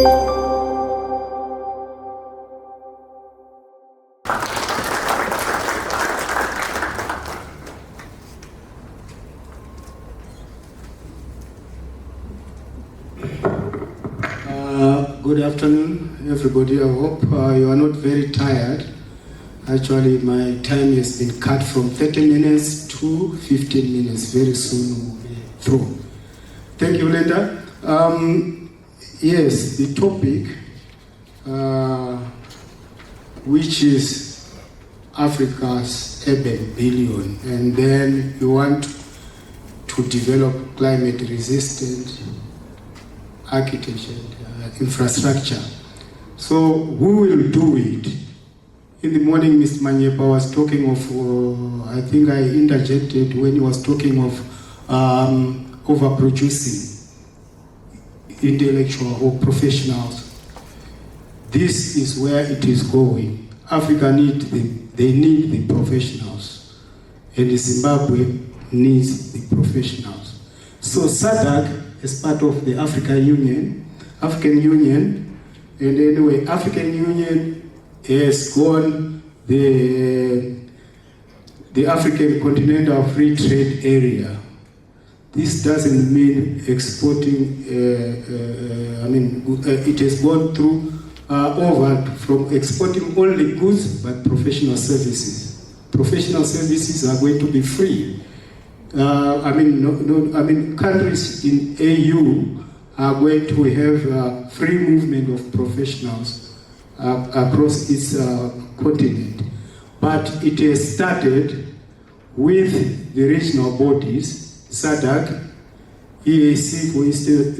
Good afternoon, everybody. I hope you are not very tired. Actually, my time has been cut from 30 minutes to 15 minutes. Very soon we'll be through. Thank you, Linda. Yes, the topic, which is Africa's urban billion, and then you want to develop climate-resistant architecture, infrastructure. So who will do it? In the morning, Mr. Manyepa was talking of, I think I interjected when he was talking of overproducing intellectual or professionals. This is where it is going. Africa need the professionals, and Zimbabwe needs the professionals. So SADC, as part of the African Union, and anyway, African Union has gone the African Continental Free Trade Area. This doesn't mean exporting, it has gone through over from exporting only goods, but professional services. Professional services are going to be free. Countries in AU are going to have free movement of professionals across its continent. But it has started with the regional bodies, SADC, EAC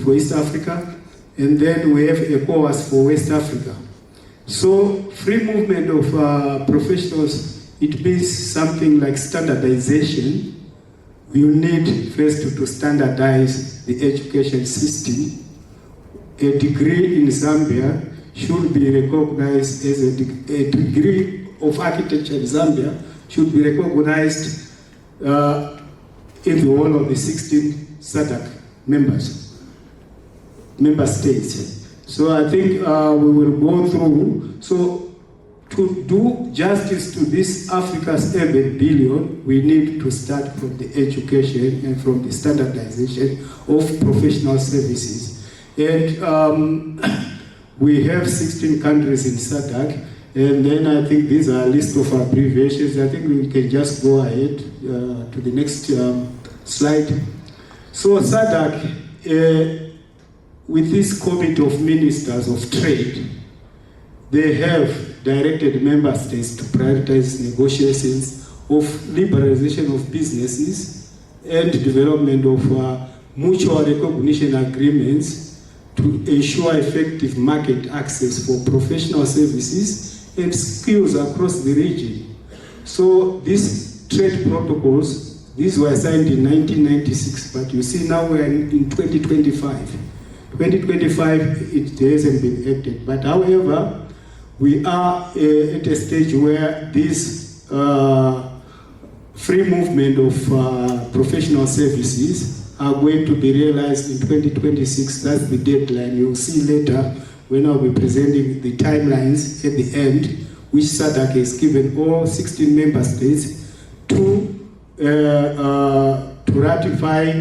for East Africa, and then we have ECOWAS for West Africa. So free movement of professionals, it means something like standardization. You need first to standardize the education system. A degree in Zambia should be recognized as a degree of architecture in Zambia should be recognized in the whole of the 16 SADC member states. So I think we will go through. So to do justice to this Africa's urban billion, we need to start from the education and from the standardization of professional services. And we have 16 countries in SADC, and then I think these are a list of abbreviations. I think we can just go ahead to the next slide. So SADC, with this Committee of Ministers of Trade, they have directed member states to prioritize negotiations of liberalization of businesses and development of mutual recognition agreements to ensure effective market access for professional services and skills across the region. So these trade protocols, these were signed in 1996, but you see now we're in 2025. 2025, it hasn't been acted, but however, we are at a stage where this free movement of professional services are going to be realized in 2026. That's the deadline. You'll see later when I'll be presenting the timelines at the end, which SADC has given all 16 member states to ratify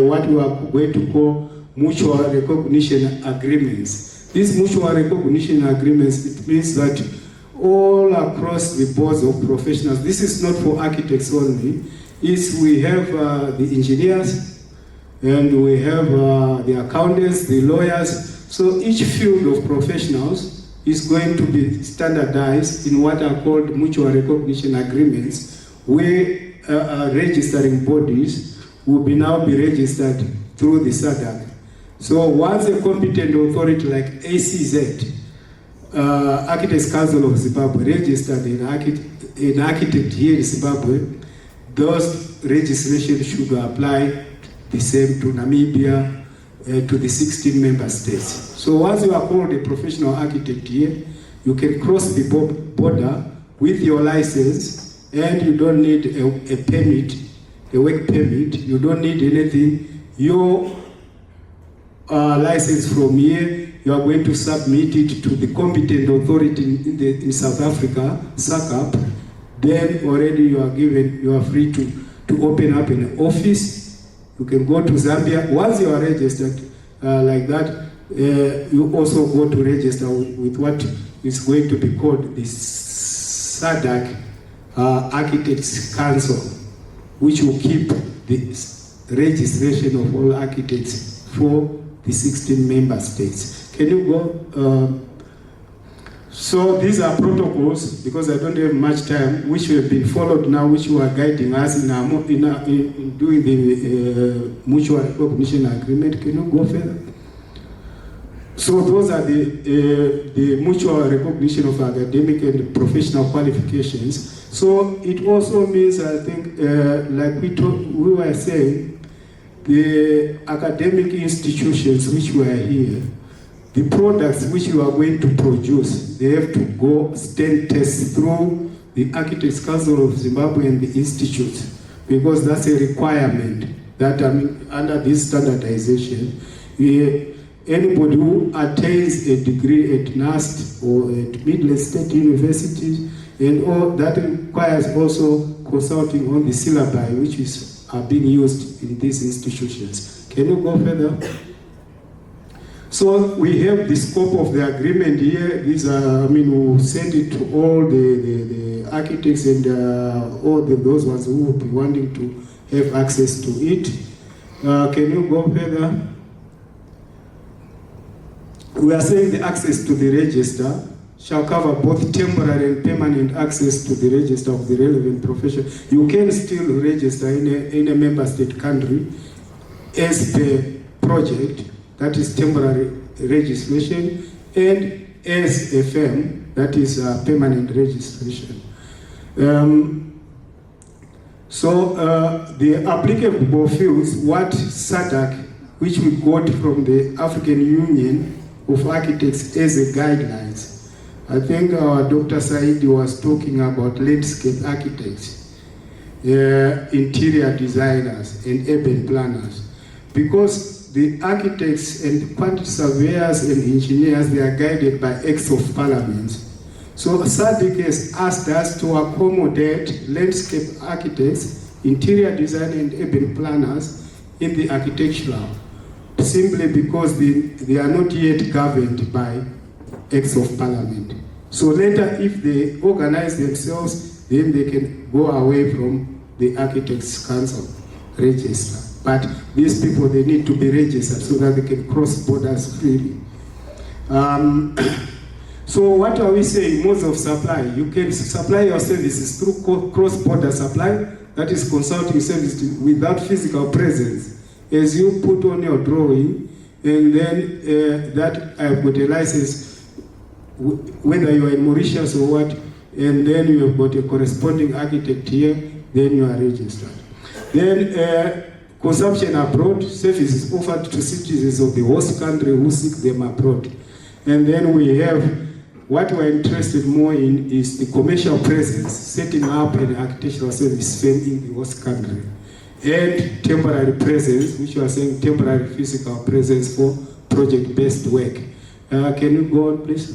what we are going to call mutual recognition agreements. These mutual recognition agreements, it means that all across the boards of professionals, this is not for architects only, is we have the engineers, and we have the accountants, the lawyers. So each field of professionals is going to be standardized in what are called mutual recognition agreements, where registering bodies will now be registered through the SADC. So once a competent authority like ACZ, Architects Council of Zimbabwe, registered an architect here in Zimbabwe, those registrations should apply the same to Namibia, to the 16 member states. So once you are called a professional architect here, you can cross the border with your license, and you don't need a permit, a work permit. You don't need anything. Your license from here you are going to submit it to the competent authority in South Africa, SACAP, then already you are free to open up an office. You can go to Zambia. Once you are registered like that, you also go to register with what is going to be called the SADC Architects Council, which will keep the registration of all architects for the 16 member states. Can you go? So these are protocols, because I don't have much time, which have been followed now, which are guiding us in doing the mutual recognition agreement. Can you go further? So those are the mutual recognition of academic and professional qualifications. So it also means, I think, like we were saying, the academic institutions which were here, the products which you are going to produce, they have to go stand tests through the Architects Council of Zimbabwe and the institute, because that's a requirement that, under this standardization, anybody who attains a degree at NAST or at Midland State University, and all that requires also consulting on the syllabi which are being used in these institutions. Can you go further? So we have the scope of the agreement here. These are, we'll send it to all the architects and all those ones who will be wanting to have access to it. Can you go further? We are saying the access to the register shall cover both temporary and permanent access to the register of the relevant profession. You can still register in a member state country as per project, that is temporary registration, and as a firm, that is permanent registration. The applicable fields, what SADC, which we got from the African Union of Architects as a guidelines. I think Dr. Saidi was talking about landscape architects, interior designers, and urban planners, because the architects and quantity surveyors and engineers, they are guided by Acts of Parliament. So SADC has asked us to accommodate landscape architects, interior design, and urban planners in the architectural, simply because they are not yet governed by Acts of Parliament. So later, if they organize themselves, then they can go away from the Architects Council register. But these people, they need to be registered so that they can cross borders freely. So what are we saying? Modes of supply. You can supply your services through cross-border supply, that is consulting services without physical presence. As you put on your drawing, and then that I've got a license, whether you are in Mauritius or what, and then you have got a corresponding architect here, then you are registered. Then consumption abroad, services offered to citizens of the host country who seek them abroad. And then we have, what we're interested more in is the commercial presence, setting up an architectural service firm in the host country. And temporary presence, which you are saying temporary physical presence for project-based work. Can you go on, please?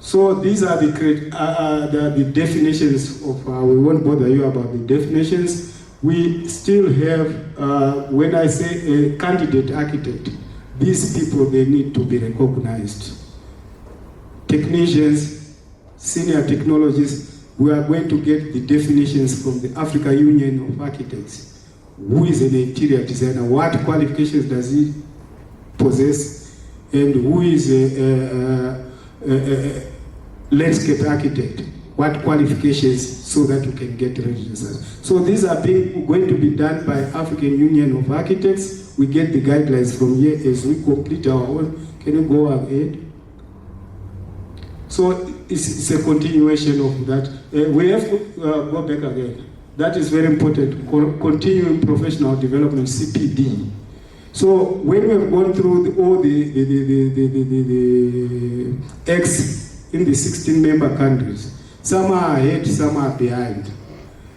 So these are the definitions of, we won't bother you about the definitions. We still have, when I say a candidate architect, these people, they need to be recognized. Technicians, senior technologists, we are going to get the definitions from the African Union of Architects. Who is an interior designer? What qualifications does he possess? And who is a landscape architect? What qualifications, so that you can get registered? So these are going to be done by African Union of Architects. We get the guidelines from here as we complete our own. Can you go ahead? So it's a continuation of that. We have to go back again. That is very important. Continuing professional development, CPD. So when we have gone through all the X in the 16 member countries, some are ahead, some are behind.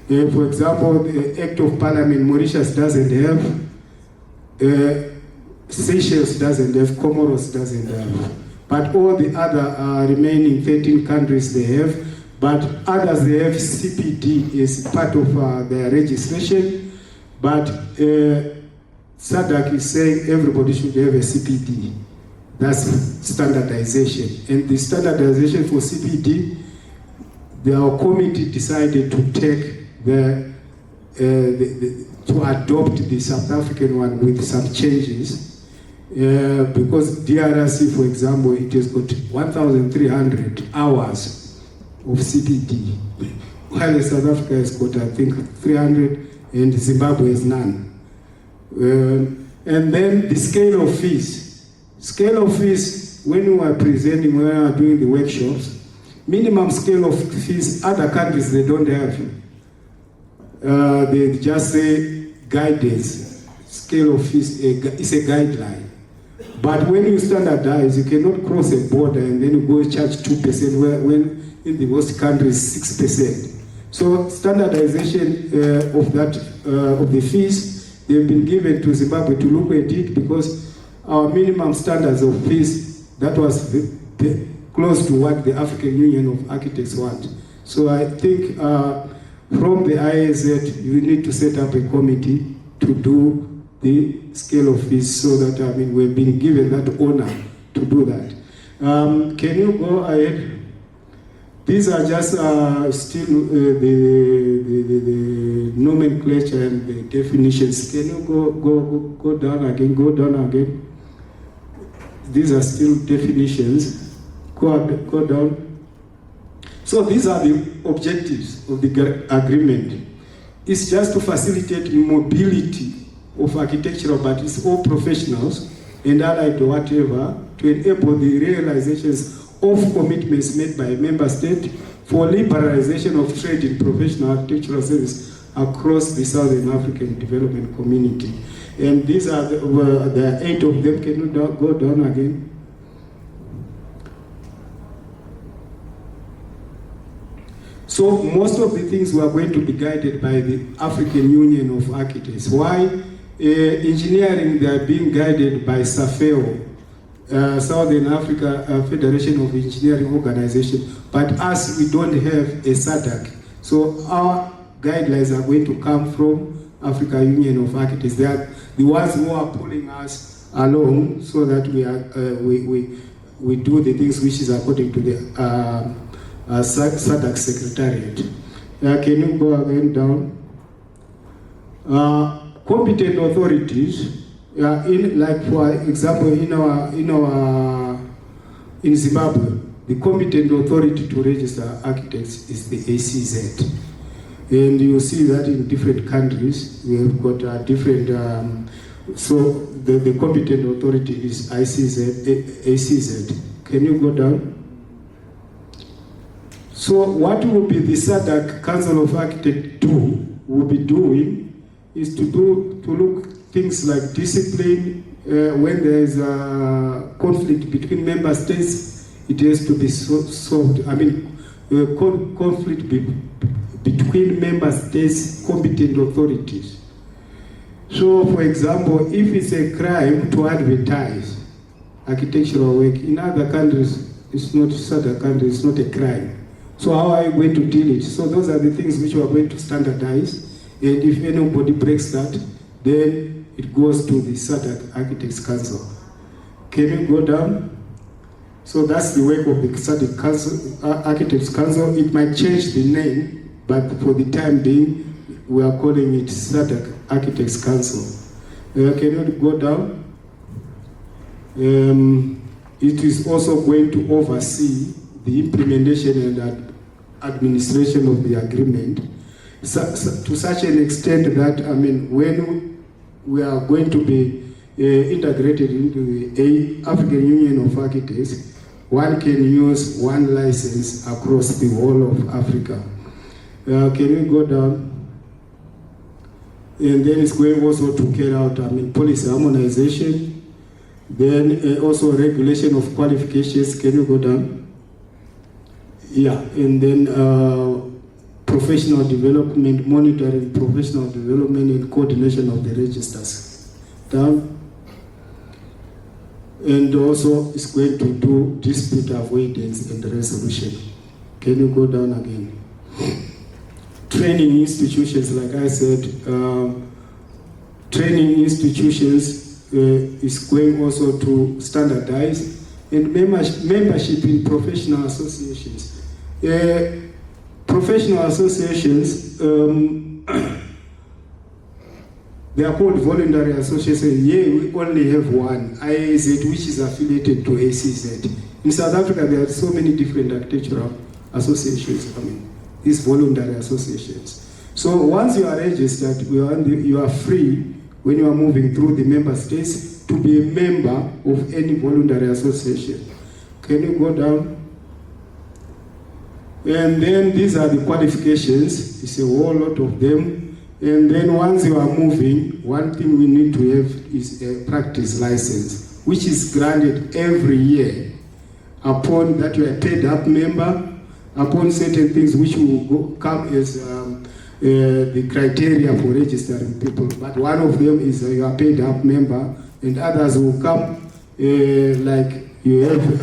For example, the Act of Parliament, Mauritius doesn't have. Seychelles doesn't have, Comoros doesn't have. But all the other remaining 13 countries they have, but others they have CPD as part of their registration. But SADC is saying everybody should have a CPD. That's standardization. And the standardization for CPD, our committee decided to take to adopt the South African one with some changes. Because DRC, for example, it has got 1,300 hours of CPD, while South Africa has got, I think, 300, and Zimbabwe has none. And then the scale of fees. Scale of fees, when we are presenting, when we are doing the workshops, minimum scale of fees, other countries, they don't have. They just say guidance. Scale of fees is a guideline. But when you standardize, you cannot cross a border and then you go charge 2%, when in the most countries 6%. So standardization of the fees, they've been given to Zimbabwe to look at it, because our minimum standards of fees, that was close to what the African Union of Architects want. So I think from the IAZ, you need to set up a committee to do the scale of fees, so that, I mean, we've been given that honor to do that. Can you go ahead? These are just still the nomenclature and the definitions. Can you go down again? Go down again. These are still definitions. Go down. So these are the objectives of the agreement. It's just to facilitate mobility of architectural, but it's all professionals and allied or whatever, to enable the realizations of commitments made by a member state for liberalization of trade in professional architectural service across the Southern African Development Community. And these are the 8 of them. Can you go down again? So most of the things were going to be guided by the African Union of Architects. Why? Engineering, they are being guided by SAFEO, Southern Africa Federation of Engineering Organization. But us, we don't have a SADC. So our guidelines are going to come from African Union of Architects. They are the ones who are pulling us along, so that we do the things which is according to the SADC Secretariat. Can you go again down? Competent authorities, like for example, in Zimbabwe, the competent authority to register architects is the ACZ, and you see that in different countries we have got different. So the competent authority is ACZ. Can you go down? So what will be the SADC Council of Architects will be doing is to look things like discipline. When there is a conflict between member states, it has to be solved. I mean, conflict between member states' competent authorities. So, for example, if it's a crime to advertise architectural work in other countries, it's not SADC countries, it's not a crime. So how are you going to deal it? So those are the things which we are going to standardize. And if anybody breaks that, then it goes to the SADC Architects Council. Can you go down? So that's the work of the SADC Council, Architects Council. It might change the name, but for the time being, we are calling it SADC Architects Council. Can you go down? It is also going to oversee the implementation and administration of the agreement, to such an extent that, I mean, when we are going to be integrated into the African Union of Architects, one can use one license across the whole of Africa. Can we go down? And then it's going also to carry out, I mean, policy harmonization, then also regulation of qualifications. Can you go down? Yeah, and then professional development, monitoring professional development and coordination of the registers. Down. and also is going to do dispute avoidance and resolution. Can you go down again? Training institutions, like I said, training institutions is going also to standardize, and membership in professional associations. Professional associations, they are called voluntary associations. Here we only have one, IAZ, which is affiliated to ACZ. In South Africa, there are so many different architectural associations, these voluntary associations. So once you are registered, you are free when you are moving through the member states to be a member of any voluntary association. Can you go down? And then these are the qualifications. It's a whole lot of them. And then once you are moving, one thing we need to have is a practice license, which is granted every year upon that you are paid up member, upon certain things which will come as the criteria for registering people. But one of them is you are paid up member, and others will come like you have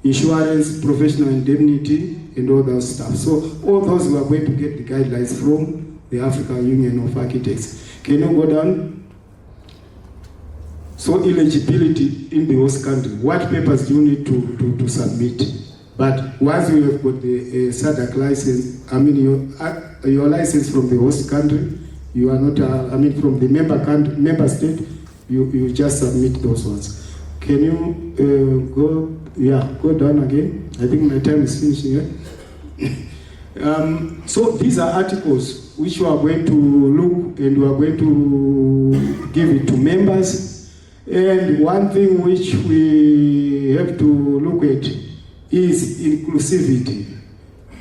insurance, professional indemnity, and all that stuff. So all those we are going to get the guidelines from the African Union of Architects. Can you go down? So eligibility in the host country. What papers do you need to submit? But once you have got the SADC license, your license from the host country, you are not, from the member state, you just submit those ones. Can you go down again? I think my time is finishing. So these are articles which we are going to look, and we are going to give it to members. And one thing which we have to look at is inclusivity.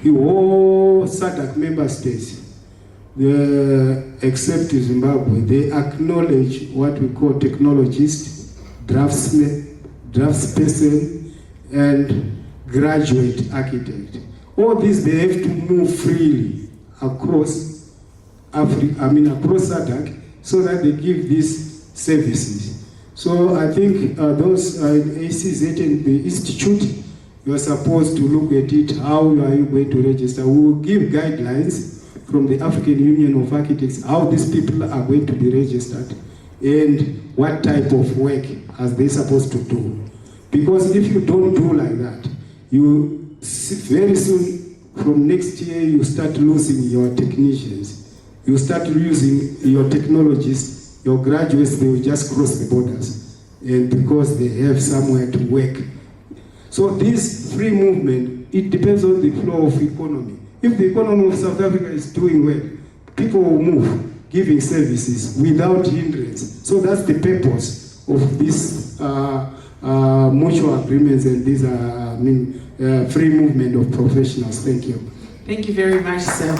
The whole SADC member states, except Zimbabwe, they acknowledge what we call technologist, draftsperson, and graduate architect. All these, they have to move freely across Africa, across SADC, so that they give these services. So I think those ACZ and the institute, you are supposed to look at it. How are you going to register? We will give guidelines from the African Union of Architects how these people are going to be registered and what type of work are they supposed to do. Because if you don't do like that, you very soon from next year you start losing your technicians. You start losing your technologists, your graduates. They will just cross the borders, and because they have somewhere to work. So this free movement, it depends on the flow of economy. If the economy of South Africa is doing well, people will move, giving services without hindrance. So that's the purpose of this mutual agreements and these free movement of professionals. Thank you. Thank you very much, sir.